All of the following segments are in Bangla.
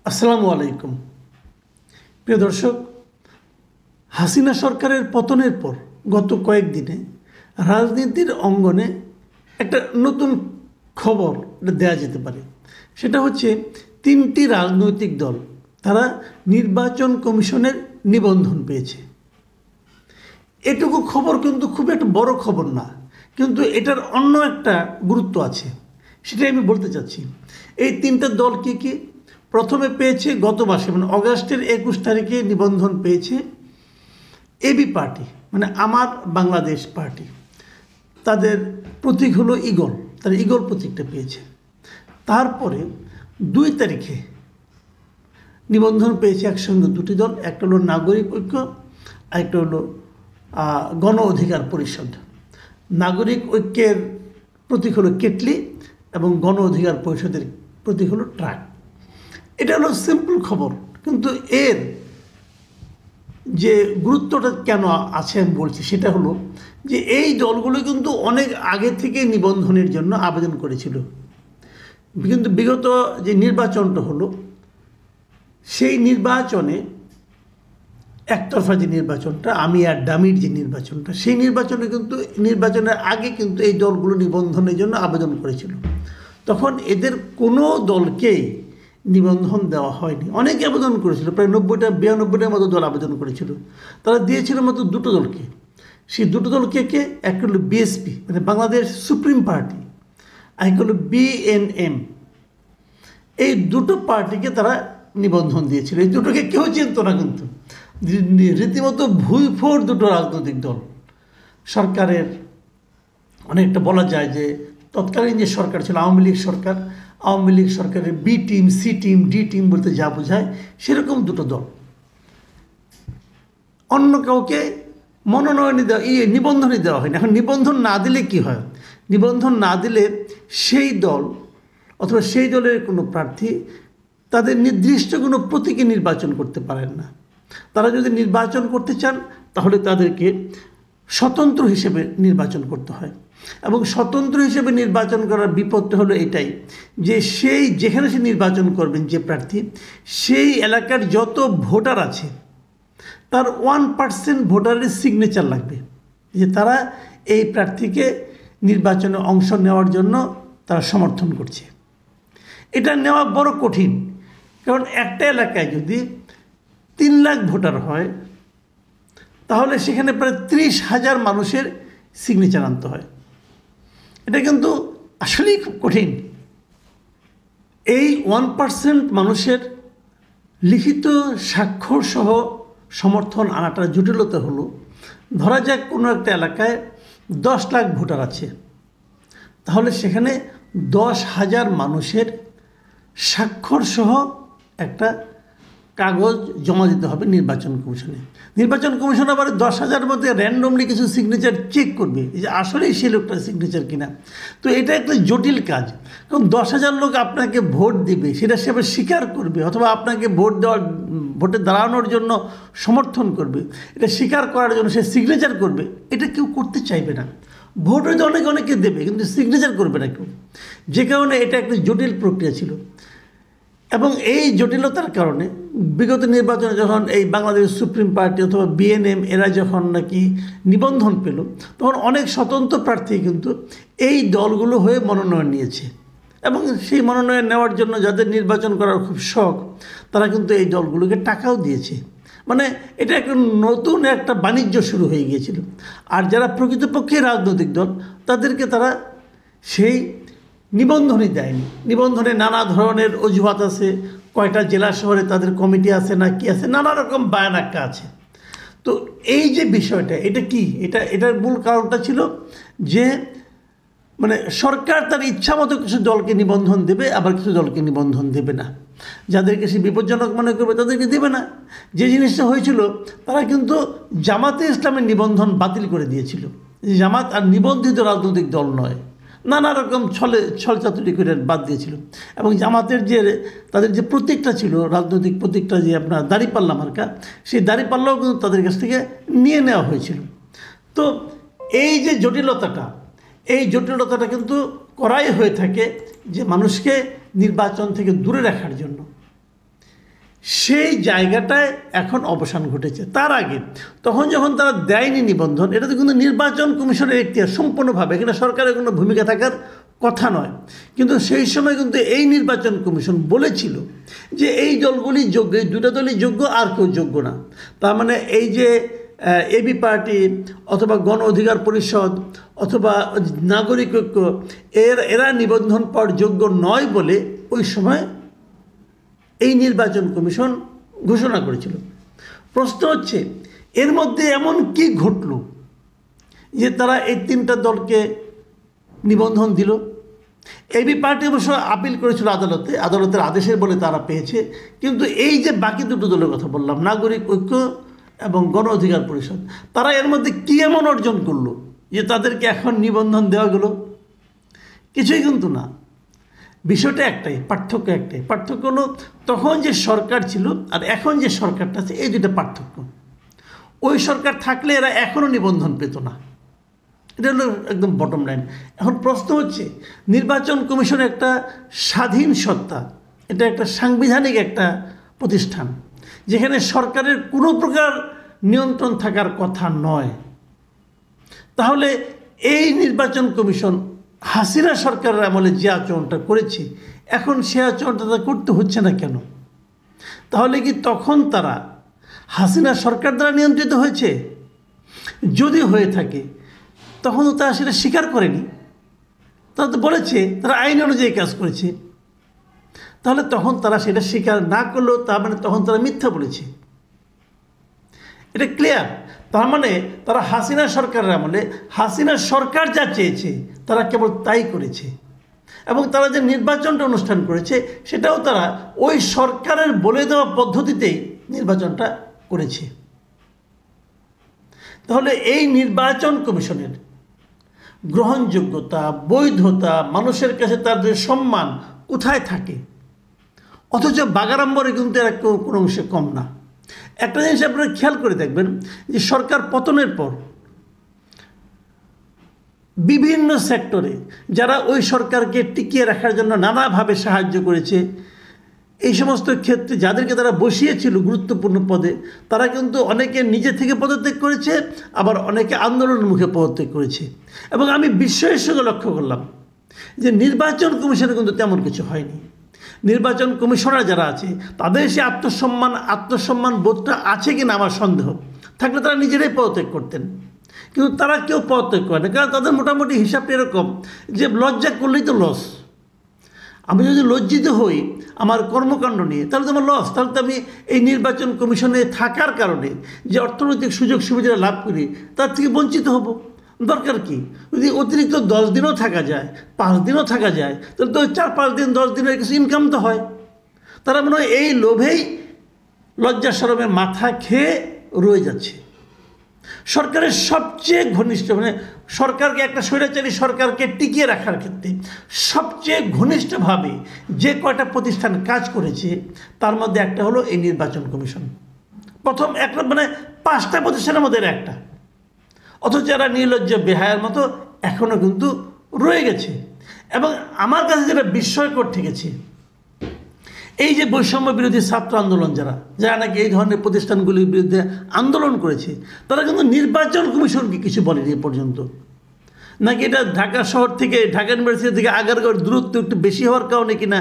আসসালামু আলাইকুম। প্রিয় দর্শক, হাসিনা সরকারের পতনের পর গত কয়েকদিনে রাজনীতির অঙ্গনে একটা নতুন খবর দেয়া যেতে পারে। সেটা হচ্ছে তিনটি রাজনৈতিক দল তারা নির্বাচন কমিশনের নিবন্ধন পেয়েছে। এটুকু খবর কিন্তু খুব একটা বড় খবর না, কিন্তু এটার অন্য একটা গুরুত্ব আছে, সেটাই আমি বলতে চাচ্ছি। এই তিনটা দল কি কি? প্রথমে পেয়েছে গত মাসে মানে অগাস্টের 21 তারিখে নিবন্ধন পেয়েছে এবি পার্টি, মানে আমার বাংলাদেশ পার্টি। তাদের প্রতীক হলো ঈগল, তার ঈগল প্রতীকটা পেয়েছে। তারপরে 2 তারিখে নিবন্ধন পেয়েছে একসঙ্গে দুটি দল, একটা হলো নাগরিক ঐক্য, আরেকটা হলো গণ অধিকার পরিষদ। নাগরিক ঐক্যের প্রতীক হলো কেটলি এবং গণ অধিকার পরিষদের প্রতীক হলো ট্রাক। এটা হলো সিম্পল খবর, কিন্তু এর যে গুরুত্বটা কেন আছে আমি বলছি সেটা হলো যে এই দলগুলো কিন্তু অনেক আগে থেকে নিবন্ধনের জন্য আবেদন করেছিল, কিন্তু বিগত যে নির্বাচনটা হলো সেই নির্বাচনে একতরফা যে নির্বাচনটা, আমি আর ডামির যে নির্বাচনটা, সেই নির্বাচনে কিন্তু নির্বাচনের আগে কিন্তু এই দলগুলো নিবন্ধনের জন্য আবেদন করেছিল। তখন এদের কোনো দলকেই নিবন্ধন দেওয়া হয়নি। অনেকে আবেদন করেছিল, প্রায় 90-92টার মতো দল আবেদন করেছিল। তারা দিয়েছিল মাত্র দুটো দলকে। সেই দুটো দলকে কে? একটা হলো বিএসপি মানে বাংলাদেশ সুপ্রিম পার্টি, আর একটা হলো বিএনএম। এই দুটো পার্টিকে তারা নিবন্ধন দিয়েছিল। এই দুটোকে কেউ চিনত না, কিন্তু রীতিমতো ভুইফোর দুটো রাজনৈতিক দল। সরকারের অনেকটা বলা যায় যে তৎকালীন যে সরকার ছিল আওয়ামী লীগ সরকার, আওয়ামী লীগ সরকারের B team, C team, D team বলতে যা বোঝায় সেরকম দুটো দল। অন্য কাউকে মনোনয়ন দেওয়া নিবন্ধনই দেওয়া হয়নি। এখন নিবন্ধন না দিলে কি হয়? নিবন্ধন না দিলে সেই দল অথবা সেই দলের কোনো প্রার্থী তাদের নির্দিষ্ট কোনো প্রতীকে নির্বাচন করতে পারেন না। তারা যদি নির্বাচন করতে চান তাহলে তাদেরকে স্বতন্ত্র হিসেবে নির্বাচন করতে হয়। এবং স্বতন্ত্র হিসেবে নির্বাচন করার বিপদটা হলো এটাই যে সেই যেখানে সে নির্বাচন করবেন যে প্রার্থী, সেই এলাকার যত ভোটার আছে তার 1% ভোটারের সিগনেচার লাগবে যে তারা এই প্রার্থীকে নির্বাচনে অংশ নেওয়ার জন্য তারা সমর্থন করছে। এটা নেওয়া বড় কঠিন, কারণ একটা এলাকায় যদি 3 লাখ ভোটার হয় তাহলে সেখানে প্রায় 30,000 মানুষের সিগনেচার আনতে হয়। এটা কিন্তু আসলেই খুব কঠিন। এই 1% মানুষের লিখিত স্বাক্ষর সহ সমর্থন আনাটা জটিলতা হলো, ধরা যাক কোনো একটা এলাকায় 10 লাখ ভোটার আছে, তাহলে সেখানে 10,000 মানুষের স্বাক্ষর সহ একটা কাগজ জমা দিতে হবে নির্বাচন কমিশনে। নির্বাচন কমিশন আবার 10,000 মধ্যে র্যান্ডমলি কিছু সিগনেচার চেক করবে যে আসলেই সেই লোকটার সিগনেচার কিনা। তো এটা একটা জটিল কাজ, কারণ 10,000 লোক আপনাকে ভোট দেবে, সেটা সে আবার স্বীকার করবে, অথবা আপনাকে ভোটে দাঁড়ানোর জন্য সমর্থন করবে, এটা স্বীকার করার জন্য সে সিগনেচার করবে। এটা কেউ করতে চাইবে না। ভোট হয়তো অনেকে দেবে, কিন্তু সিগনেচার করবে না কেউ। যে কারণে এটা একটা জটিল প্রক্রিয়া ছিল। এবং এই জটিলতার কারণে বিগত নির্বাচনে যখন এই বাংলাদেশ সুপ্রিম পার্টি অথবা বিএনএম এরা যখন নাকি নিবন্ধন পেল, তখন অনেক স্বতন্ত্র প্রার্থী কিন্তু এই দলগুলো হয়ে মনোনয়ন নিয়েছে। এবং সেই মনোনয়ন নেওয়ার জন্য যাদের নির্বাচন করার খুব শখ, তারা কিন্তু এই দলগুলোকে টাকাও দিয়েছে। মানে এটা একটা নতুন একটা বাণিজ্য শুরু হয়ে গিয়েছিল। আর যারা প্রকৃতপক্ষে রাজনৈতিক দল, তাদেরকে তারা সেই নিবন্ধনই দেয়নি। নিবন্ধনে নানা ধরনের অজুহাত আছে, কয়টা জেলা শহরে তাদের কমিটি আছে না কি আছে, নানা রকম বায়ানাক্কা আছে। তো এই যে বিষয়টা, এটা কি, এটার মূল কারণটা ছিল যে মানে সরকার তার ইচ্ছা মতো কিছু দলকে নিবন্ধন দেবে, আবার কিছু দলকে নিবন্ধন দেবে না। যাদেরকে সে বিপজ্জনক মনে করবে তাদেরকে দেবে না। যে জিনিসটা হয়েছিল, তারা কিন্তু জামাতে ইসলামের নিবন্ধন বাতিল করে দিয়েছিল। জামাত আর নিবন্ধিত রাজনৈতিক দল নয়, নানা রকম ছলচাতুরি করে বাদ দিয়েছিল। এবং জামাতের যে তাদের যে প্রতীকটা ছিল, রাজনৈতিক প্রতীকটা যে আপনার দাঁড়িপাল্লা মার্কা, সেই দাঁড়িপাল্লাও কিন্তু তাদের কাছ থেকে নিয়ে নেওয়া হয়েছিল। তো এই যে জটিলতাটা কিন্তু করাই হয়ে থাকে যে মানুষকে নির্বাচন থেকে দূরে রাখার জন্য। সেই জায়গাটায় এখন অবসান ঘটেছে। তার আগে তখন যখন তারা দেয়নি নিবন্ধন, এটা তো কিন্তু নির্বাচন কমিশনের এখতিয়ার সম্পূর্ণভাবে, এখানে সরকারের কোনো ভূমিকা থাকার কথা নয়। কিন্তু সেই সময় কিন্তু এই নির্বাচন কমিশন বলেছিল যে এই দলগুলি যোগ্য, এই দুটো দলই যোগ্য, আর কেউ যোগ্য না। তার মানে এই যে এবি পার্টি অথবা গণ অধিকার পরিষদ অথবা নাগরিক ঐক্য, এরা নিবন্ধন পাওয়ার যোগ্য নয় বলে ওই সময় এই নির্বাচন কমিশন ঘোষণা করেছিল। প্রশ্ন হচ্ছে এর মধ্যে এমন কি ঘটল যে তারা এই তিনটা দলকে নিবন্ধন দিল? এবি পার্টি অবশ্য আপিল করেছিল আদালতে, আদালতের আদেশের বলে তারা পেয়েছে। কিন্তু এই যে বাকি দুটো দলের কথা বললাম, নাগরিক ঐক্য এবং গণ অধিকার পরিষদ, তারা এর মধ্যে কী এমন অর্জন করলো যে তাদেরকে এখন নিবন্ধন দেওয়া গেল? কিছুই কিন্তু না। বিষয়টা একটাই, পার্থক্য একটাই। পার্থক্য হলো তখন যে সরকার ছিল আর এখন যে সরকারটা আছে, এই দুটো পার্থক্য। ওই সরকার থাকলে এরা এখনও নিবন্ধন পেত না। এটা হলো একদম বটম লাইন। এখন প্রশ্ন হচ্ছে নির্বাচন কমিশন একটা স্বাধীন সত্তা, এটা একটা সাংবিধানিক একটা প্রতিষ্ঠান যেখানে সরকারের কোনো প্রকার নিয়ন্ত্রণ থাকার কথা নয়। তাহলে এই নির্বাচন কমিশন হাসিনা সরকারের আমলে যে আচরণটা করেছে, এখন সে আচরণটা করতে হচ্ছে না কেন? তাহলে কি তখন তারা হাসিনা সরকার দ্বারা নিয়ন্ত্রিত হয়েছে? যদি হয়ে থাকে তখন তো তারা সেটা স্বীকার করেনি। তারা তো বলেছে তারা আইন অনুযায়ী কাজ করেছে। তাহলে তখন তারা সেটা স্বীকার না করলেও তার মানে তখন তারা মিথ্যা বলেছে। এটা ক্লিয়ার। তার মানে তারা হাসিনা সরকারের আমলে হাসিনা সরকার যা চেয়েছে তারা কেবল তাই করেছে, এবং তারা যে নির্বাচনটা অনুষ্ঠান করেছে সেটাও তারা ওই সরকারের বলে দেওয়া পদ্ধতিতেই নির্বাচনটা করেছে। তাহলে এই নির্বাচন কমিশনের গ্রহণযোগ্যতা, বৈধতা, মানুষের কাছে তাদের সম্মান কোথায় থাকে? অথচ বাগাড়ম্বরে কিন্তু এরা কোনো অংশে কম না। একটা জিনিস আপনারা খেয়াল করে দেখবেন যে সরকার পতনের পর বিভিন্ন সেক্টরে যারা ওই সরকারকে টিকিয়ে রাখার জন্য নানাভাবে সাহায্য করেছে, এই সমস্ত ক্ষেত্রে যাদেরকে তারা বসিয়েছিল গুরুত্বপূর্ণ পদে, তারা কিন্তু অনেকে নিজে থেকে পদত্যাগ করেছে, আবার অনেকে আন্দোলনের মুখে পদত্যাগ করেছে। এবং আমি বিস্ময়ের সঙ্গে লক্ষ্য করলাম যে নির্বাচন কমিশনে কিন্তু তেমন কিছু হয়নি। নির্বাচন কমিশনার যারা আছে তাদের সে আত্মসম্মান বোধটা আছে কিনা আমার সন্দেহ। থাকলে তারা নিজেরাই পদত্যাগ করতেন, কিন্তু তারা কেউ পদত্যাগ করে না। কারণ তাদের মোটামুটি হিসাবটা এরকম যে লজ্জা করলেই তো লস। আমি যদি লজ্জিত হই আমার কর্মকাণ্ড নিয়ে, তাহলে তো আমার লস। তাহলে তো আমি এই নির্বাচন কমিশনে থাকার কারণে যে অর্থনৈতিক সুযোগ সুবিধা লাভ করি তার থেকে বঞ্চিত হব। দরকার কি? যদি অতিরিক্ত 10 দিনও থাকা যায়, 5 দিনও থাকা যায়, তাহলে তো 4-5 দিন 10 দিনের কিছু ইনকাম তো হয়। তারা মনে হয় এই লোভেই লজ্জা শরমে মাথা খেয়ে রয়ে যাচ্ছে। সরকারের সবচেয়ে ঘনিষ্ঠ, মানে সরকারকে, একটা স্বৈরাচারী সরকারকে টিকিয়ে রাখার ক্ষেত্রে সবচেয়ে ঘনিষ্ঠভাবে যে কয়টা প্রতিষ্ঠান কাজ করেছে তার মধ্যে একটা হলো এই নির্বাচন কমিশন। প্রথম একটা, মানে 5টা প্রতিষ্ঠানের মধ্যে একটা। অথচ যারা নির্লজ্জ বেহায়ার মতো এখনও কিন্তু রয়ে গেছে। এবং আমার কাছে যেটা বিস্ময়কর ঠেকেছে, এই যে বৈষম্য বিরোধী ছাত্র আন্দোলন যারা নাকি এই ধরনের প্রতিষ্ঠানগুলির বিরুদ্ধে আন্দোলন করেছে, তারা কিন্তু নির্বাচন কমিশনকে কিছু বলেনি এ পর্যন্ত। নাকি এটা ঢাকা শহর থেকে, ঢাকা ইউনিভার্সিটি থেকে আগারগাঁওর দূরত্ব একটু বেশি হওয়ার কারণে কিনা,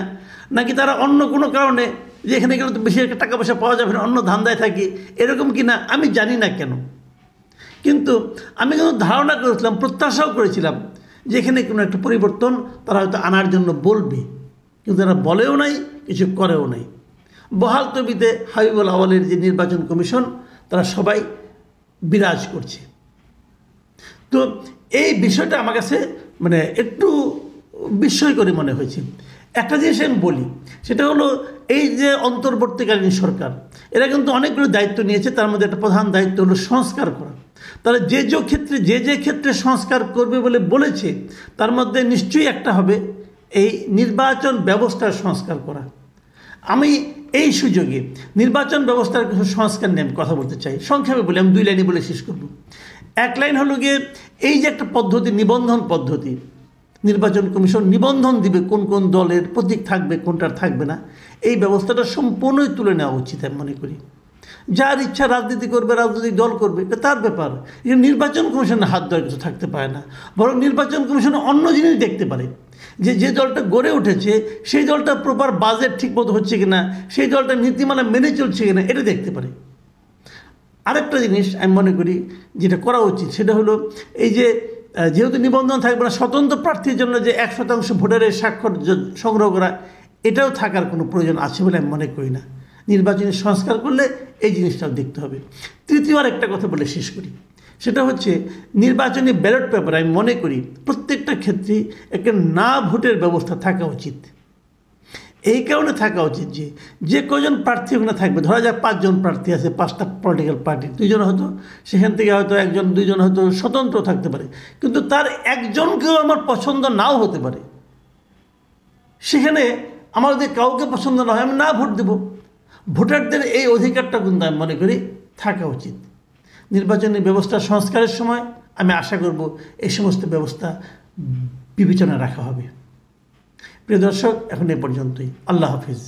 নাকি তারা অন্য কোনো কারণে যে এখানে গেলে তো বেশি একটা টাকা পয়সা পাওয়া যাবে না, অন্য ধান্দায় থাকি, এরকম কিনা আমি জানি না কেন। কিন্তু আমি কিন্তু ধারণা করেছিলাম, প্রত্যাশাও করেছিলাম যে এখানে কোনো একটা পরিবর্তন তারা হয়তো আনার জন্য বলবে, কিন্তু তারা বলেও নাই, কিছু করেও নাই। বহাল তবিতে হাবিবুল আওয়ালের যে নির্বাচন কমিশন, তারা সবাই বিরাজ করছে। তো এই বিষয়টা আমার কাছে মানে একটু বিস্ময়করী মনে হয়েছে। একটা জিনিস আমি বলি, সেটা হলো এই যে অন্তর্বর্তীকালীন সরকার, এরা কিন্তু অনেকগুলো দায়িত্ব নিয়েছে। তার মধ্যে একটা প্রধান দায়িত্ব হলো সংস্কার করা। তারা যে ক্ষেত্রে সংস্কার করবে বলে বলেছে, তার মধ্যে নিশ্চয়ই একটা হবে এই নির্বাচন ব্যবস্থার সংস্কার করা। আমি এই সুযোগে নির্বাচন ব্যবস্থার কিছু সংস্কার নিয়ে আমি কথা বলতে চাই। সংক্ষেপে বলি, আমি 2 লাইনে বলে শেষ করব। 1 লাইন হলো গিয়ে এই যে একটা পদ্ধতি, নিবন্ধন পদ্ধতি, নির্বাচন কমিশন নিবন্ধন দিবে কোন কোন দলের প্রতীক থাকবে, কোনটার থাকবে না। এই ব্যবস্থাটা সম্পূর্ণই তুলে নেওয়া উচিত আমি মনে করি। যার ইচ্ছা রাজনীতি করবে, রাজনৈতিক দল করবে, এটা তার ব্যাপার। এটা নির্বাচন কমিশনের হাত ধরে কিছু থাকতে পারে না। বরং নির্বাচন কমিশন অন্য জিনিস দেখতে পারে, যে যে দলটা গড়ে উঠেছে সেই দলটা প্রপার বাজেট ঠিকমতো হচ্ছে কিনা, সেই দলটা নীতিমালা মেনে চলছে কিনা, এটা দেখতে পারে। আরেকটা জিনিস আমি মনে করি যেটা করা উচিত, সেটা হলো এই যে যেহেতু নিবন্ধন থাকবে না, স্বতন্ত্র প্রার্থীর জন্য যে 1% ভোটারের স্বাক্ষর সংগ্রহ করা, এটাও থাকার কোনো প্রয়োজন আছে বলে আমি মনে করি না। নির্বাচনী সংস্কার করলে এই জিনিসটাও দেখতে হবে। তৃতীয় আরেকটা কথা বলে শেষ করি, সেটা হচ্ছে নির্বাচনী ব্যালট পেপার আমি মনে করি প্রত্যেকটা ক্ষেত্রেই একটা না ভোটের ব্যবস্থা থাকা উচিত। এই কারণে থাকা উচিত যে যে কজন প্রার্থী ওখানে থাকবে, ধরা যাক 5 জন প্রার্থী আছে 5টা পলিটিক্যাল পার্টি, 2 জন হয়তো সেখান থেকে হয়তো 1 জন 2 জন হয়তো স্বতন্ত্র থাকতে পারে, কিন্তু তার একজনকেও আমার পছন্দ নাও হতে পারে। সেখানে আমার যদি কাউকে পছন্দ না হয় আমি না ভোট দেব। ভোটারদের এই অধিকারটা কিন্তু আমি মনে করি থাকা উচিত। নির্বাচনী ব্যবস্থা সংস্কারের সময় আমি আশা করব এই সমস্ত ব্যবস্থা বিবেচনা রাখা হবে। প্রিয় দর্শক, এখন এ পর্যন্তই। আল্লাহ হাফিজ।